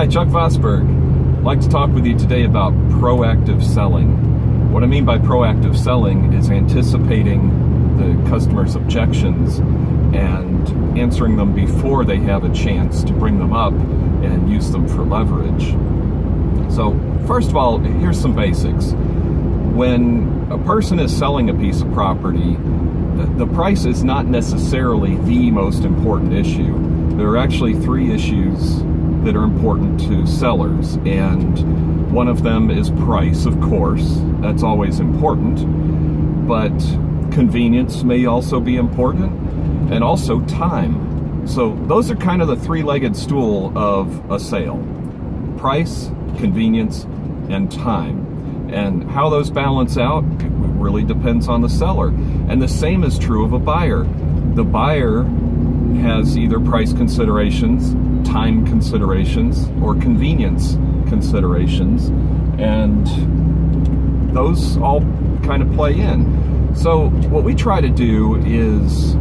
Hi, Chuck Vosburgh. I'd like to talk with you today about proactive selling. What I mean by proactive selling is anticipating the customer's objections and answering them before they have a chance to bring them up and use them for leverage. So, first of all, here's some basics. When a person is selling a piece of property, the price is not necessarily the most important issue. There are actually three issues that are important to sellers, and one of them is price, of course. That's always important, but convenience may also be important, and also time. So those are kind of the three-legged stool of a sale: price, convenience, and time. And how those balance out really depends on the seller. And the same is true of a buyer. The buyer has either price considerations, time considerations, or convenience considerations, and those all kind of play in. So what we try to do is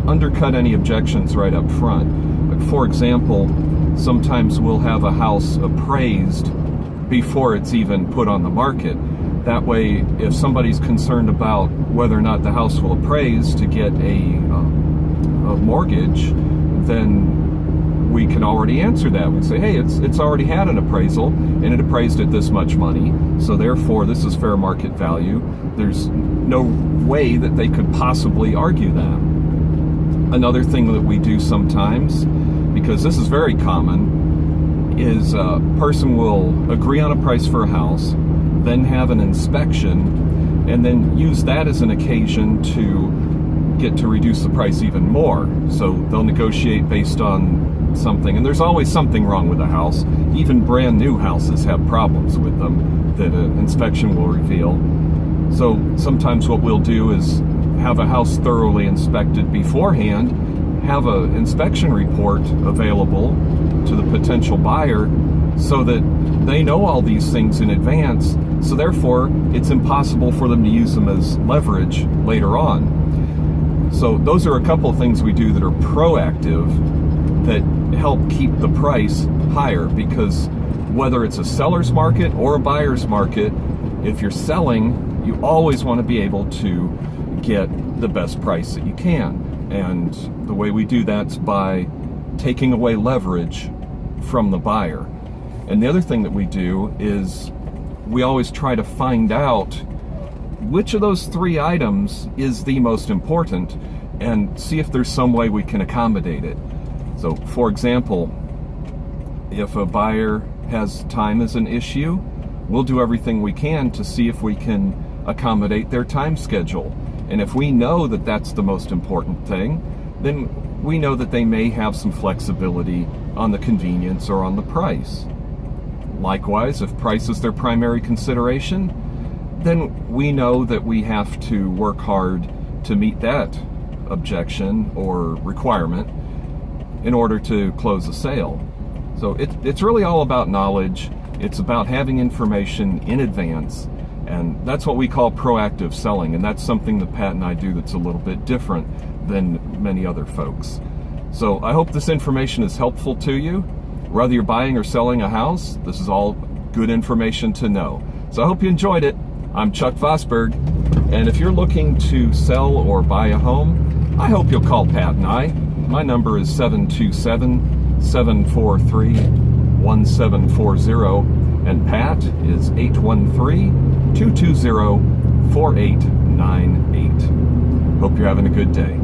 undercut any objections right up front. For example, sometimes we'll have a house appraised before it's even put on the market. That way, if somebody's concerned about whether or not the house will appraise to get a mortgage, then we can already answer that. We say, hey, it's already had an appraisal and it appraised at this much money, so therefore this is fair market value. There's no way that they could possibly argue that. Another thing that we do sometimes, because this is very common, is a person will agree on a price for a house, then have an inspection, and then use that as an occasion to get to reduce the price even more. So they'll negotiate based on something, and there's always something wrong with a house. Even brand new houses have problems with them that an inspection will reveal. So sometimes what we'll do is have a house thoroughly inspected beforehand, have an inspection report available to the potential buyer so that they know all these things in advance, so therefore it's impossible for them to use them as leverage later on. So those are a couple of things we do that are proactive that help keep the price higher, because whether it's a seller's market or a buyer's market, if you're selling, you always want to be able to get the best price that you can. And the way we do that's by taking away leverage from the buyer. And the other thing that we do is we always try to find out which of those three items is the most important and see if there's some way we can accommodate it. So, for example, if a buyer has time as an issue, we'll do everything we can to see if we can accommodate their time schedule. And if we know that that's the most important thing, then we know that they may have some flexibility on the convenience or on the price. Likewise, if price is their primary consideration, then we know that we have to work hard to meet that objection or requirement in order to close a sale. So it's really all about knowledge. It's about having information in advance, and that's what we call proactive selling, and that's something that Pat and I do that's a little bit different than many other folks. So I hope this information is helpful to you. Whether you're buying or selling a house, this is all good information to know. So I hope you enjoyed it. I'm Chuck Vosburgh, and if you're looking to sell or buy a home, I hope you'll call Pat and I. My number is 727-743-1740, and Pat is 813-220-4898. Hope you're having a good day.